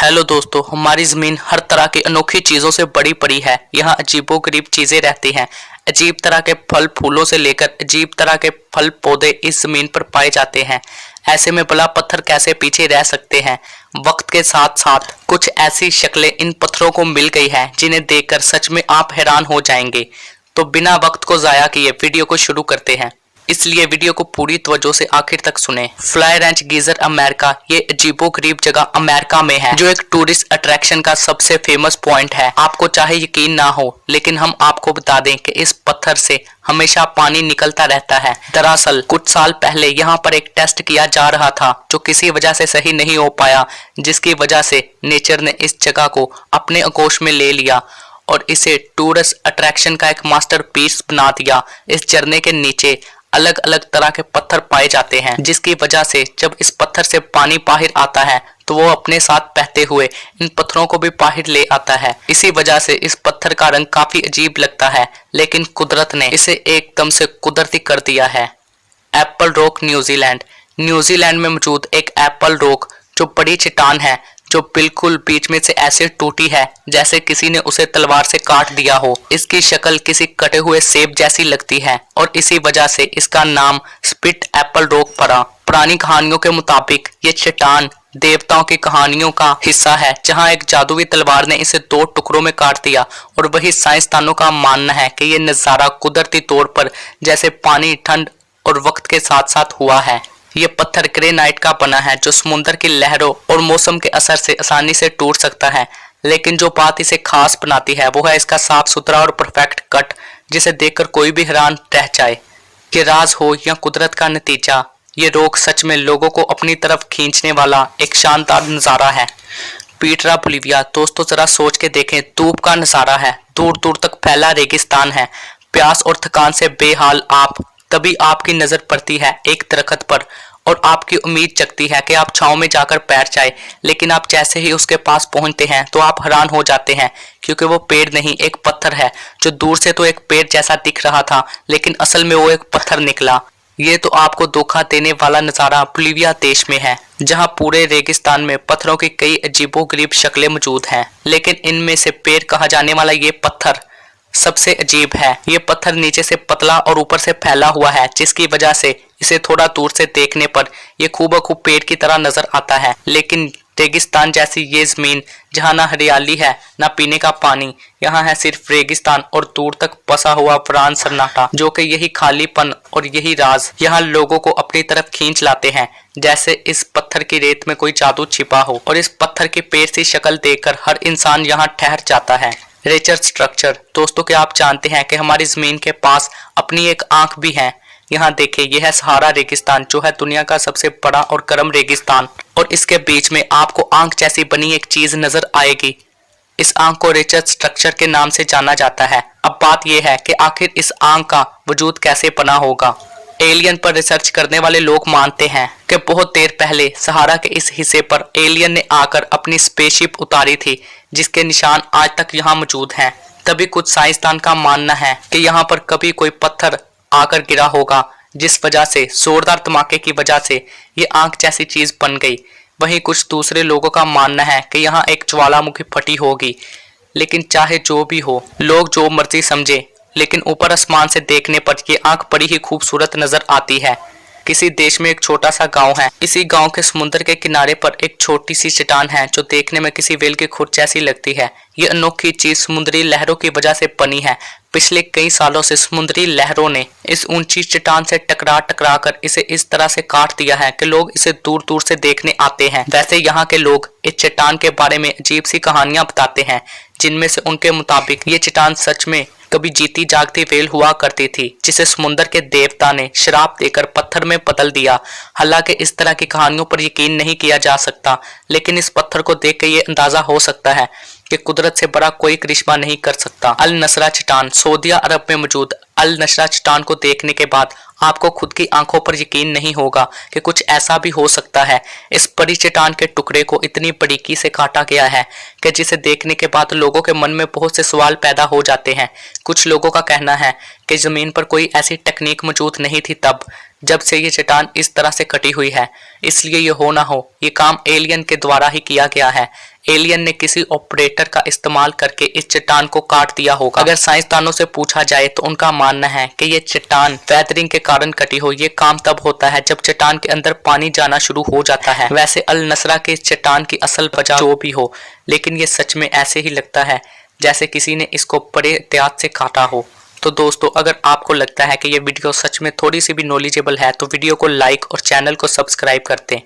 Hello दोस्तों, हमारी जमीन हर तरह की अनोखी चीजों से बड़ी पड़ी है। यहाँ अजीबोगरीब चीजें रहती हैं। अजीब तरह के फल फूलों से लेकर अजीब तरह के फल पौधे इस जमीन पर पाए जाते हैं। ऐसे में भला पत्थर कैसे पीछे रह सकते हैं। वक्त के साथ साथ कुछ ऐसी शक्लें इन पत्थरों को मिल गई है जिन्हें देखकर सच में आप हैरान हो जाएंगे। तो बिना वक्त को जाया किए वीडियो को शुरू करते हैं, इसलिए वीडियो को पूरी तवज्जो से आखिर तक सुने। फ्लाई रेंच गीजर अमेरिका, ये अजीबोगरीब जगह अमेरिका में है जो एक टूरिस्ट अट्रैक्शन का सबसे फेमस पॉइंट है। आपको चाहे यकीन ना हो, लेकिन हम आपको बता दें कि इस पत्थर से हमेशा पानी निकलता रहता है। दरअसल कुछ साल पहले यहाँ पर एक टेस्ट किया जा रहा था जो किसी वजह से सही नहीं हो पाया, जिसकी वजह से नेचर ने इस जगह को अपने आगोश में ले लिया और इसे टूरिस्ट अट्रैक्शन का एक मास्टरपीस बना दिया। इस झरने के नीचे अलग अलग तरह के पत्थर पाए जाते हैं, जिसकी वजह से जब इस पत्थर से पानी बाहर आता है तो वो अपने साथ बहते हुए इन पत्थरों को भी बाहर ले आता है। इसी वजह से इस पत्थर का रंग काफी अजीब लगता है, लेकिन कुदरत ने इसे एकदम से कुदरती कर दिया है। Apple rock New Zealand. न्यूजीलैंड में मौजूद एक एप्पल रॉक जो बड़ी चट्टान है, जो बिल्कुल बीच में से ऐसे टूटी है जैसे किसी ने उसे तलवार से काट दिया हो। इसकी शक्ल किसी कटे हुए सेब जैसी लगती है और इसी वजह से इसका नाम स्पिट एप्पल रॉक पड़ा। पुरानी कहानियों के मुताबिक ये चट्टान देवताओं की कहानियों का हिस्सा है, जहां एक जादुई तलवार ने इसे 2 टुकड़ों में काट दिया। और वही साइंसदानों का मानना है कि ये नजारा कुदरती तौर पर जैसे पानी, ठंड और वक्त के साथ साथ हुआ है। ये पत्थर ग्रेनाइट का बना है जो समुद्र की लहरों और मौसम के असर से आसानी से टूट सकता है, लेकिन जो बात इसे खास बनाती है वो है इसका साफ सुथरा और परफेक्ट कट, जिसे देखकर कोई भी हैरान रह जाए। कि राज हो या कुदरत का नतीजा, ये रॉक सच में लोगों को अपनी तरफ खींचने वाला एक शानदार नजारा है। पीटरा बोलिविया। दोस्तों जरा सोच के देखें, धूप का नजारा है, दूर दूर तक फैला रेगिस्तान है, प्यास और थकान से बेहाल आप, तभी आपकी नजर पड़ती है एक दरख्त पर और आपकी उम्मीद जगती है कि आप छांव में जाकर बैठ जाए। लेकिन आप जैसे ही उसके पास पहुंचते हैं तो आप हैरान हो जाते हैं, क्योंकि वो पेड़ नहीं एक पत्थर है जो दूर से तो एक पेड़ जैसा दिख रहा था, लेकिन असल में वो एक पत्थर निकला। ये तो आपको धोखा देने वाला नजारा बोलिविया देश में है, जहां पूरे रेगिस्तान में पत्थरों की कई अजीबोगरीब शक्लें मौजूद हैं, लेकिन इनमें से पेड़ कहा जाने वाला ये पत्थर सबसे अजीब है। ये पत्थर नीचे से पतला और ऊपर से फैला हुआ है, जिसकी वजह से इसे थोड़ा दूर से देखने पर यह खूबसूरत पेड़ की तरह नजर आता है। लेकिन रेगिस्तान जैसी ये जमीन जहाँ ना हरियाली है ना पीने का पानी, यहाँ है सिर्फ रेगिस्तान और दूर तक बसा हुआ वीरान सन्नाटा, जो कि यही खालीपन और यही राज यहाँ लोगों को अपनी तरफ खींच लाते हैं, जैसे इस पत्थर की रेत में कोई जादू छिपा हो। और इस पत्थर की पेड़ सी शक्ल देखकर हर इंसान यहाँ ठहर जाता है। रेचर स्ट्रक्चर। दोस्तों क्या आप जानते हैं कि हमारी जमीन के पास अपनी एक आंख भी है। यहाँ देखिए, यह है सहारा रेगिस्तान, जो है दुनिया का सबसे बड़ा और गर्म रेगिस्तान, और इसके बीच में आपको आंख जैसी बनी एक चीज नजर आएगी। इस आंख को रेचर स्ट्रक्चर के नाम से जाना जाता है। अब बात यह है कि आखिर इस आंख का वजूद कैसे बना होगा। एलियन पर रिसर्च करने वाले लोग मानते हैं कि बहुत देर पहले सहारा के इस हिस्से पर एलियन ने आकर अपनी स्पेसशिप उतारी थी, जिसके निशान आज तक यहाँ मौजूद हैं। तभी कुछ साइंसदान का मानना है कि यहाँ पर कभी कोई पत्थर आकर गिरा होगा, जिस वजह से जोरदार धमाके की वजह से ये आंख जैसी चीज बन गई। वहीं कुछ दूसरे लोगों का मानना है कि यहाँ एक ज्वालामुखी फटी होगी। लेकिन चाहे जो भी हो, लोग जो मर्जी समझे, लेकिन ऊपर आसमान से देखने पर ये आंख बड़ी ही खूबसूरत नजर आती है। किसी देश में एक छोटा सा गांव है। इसी गांव के समुद्र के किनारे पर एक छोटी सी चट्टान है जो देखने में किसी व्हेल की खुर जैसी लगती है। ये अनोखी चीज समुद्री लहरों की वजह से बनी है। पिछले कई सालों से समुद्री लहरों ने इस ऊंची चट्टान से टकरा टकरा कर इसे इस तरह से काट दिया है कि लोग इसे दूर दूर से देखने आते हैं। वैसे यहाँ के लोग इस चट्टान के बारे में अजीब सी कहानियां बताते हैं, जिनमें से उनके मुताबिक ये चट्टान सच में कभी जीती जागती व्हेल हुआ करती थी, जिसे समुद्र के देवता ने श्राप देकर पत्थर में बदल दिया। हालांकि इस तरह की कहानियों पर यकीन नहीं किया जा सकता, लेकिन इस पत्थर को देख के ये अंदाजा हो सकता है कि कुदरत से बड़ा कोई करिश्मा नहीं कर सकता। अल नसरा चट्टान। सऊदी अरब में मौजूद अल नसरा चट्टान को देखने के बाद आपको खुद की आंखों पर यकीन नहीं होगा कि कुछ ऐसा भी हो सकता है। इस बड़ी चट्टान के टुकड़े को इतनी बारीकी से काटा गया है कि जिसे देखने के बाद लोगों के मन में बहुत से सवाल पैदा हो जाते हैं। कुछ लोगों का कहना है कि जमीन पर कोई ऐसी टेक्निक मौजूद नहीं थी तब, जब से ये चट्टान इस तरह से कटी हुई है, इसलिए ये हो ना हो ये काम एलियन के द्वारा ही किया गया है। एलियन ने किसी ऑपरेटर का इस्तेमाल करके इस चट्टान को काट दिया होगा। अगर साइंसदानों से पूछा जाए तो उनका मानना है कि ये चट्टान वेदरिंग के कारण कटी हो। ये काम तब होता है जब चट्टान के अंदर पानी जाना शुरू हो जाता है। वैसे अल नसरा के इस चट्टान की असल वजह जो भी हो, लेकिन ये सच में ऐसे ही लगता है जैसे किसी ने इसको बड़े एहतियात से काटा हो। तो दोस्तों, अगर आपको लगता है कि ये वीडियो सच में थोड़ी सी भी नॉलेजेबल है तो वीडियो को लाइक और चैनल को सब्सक्राइब कर दें।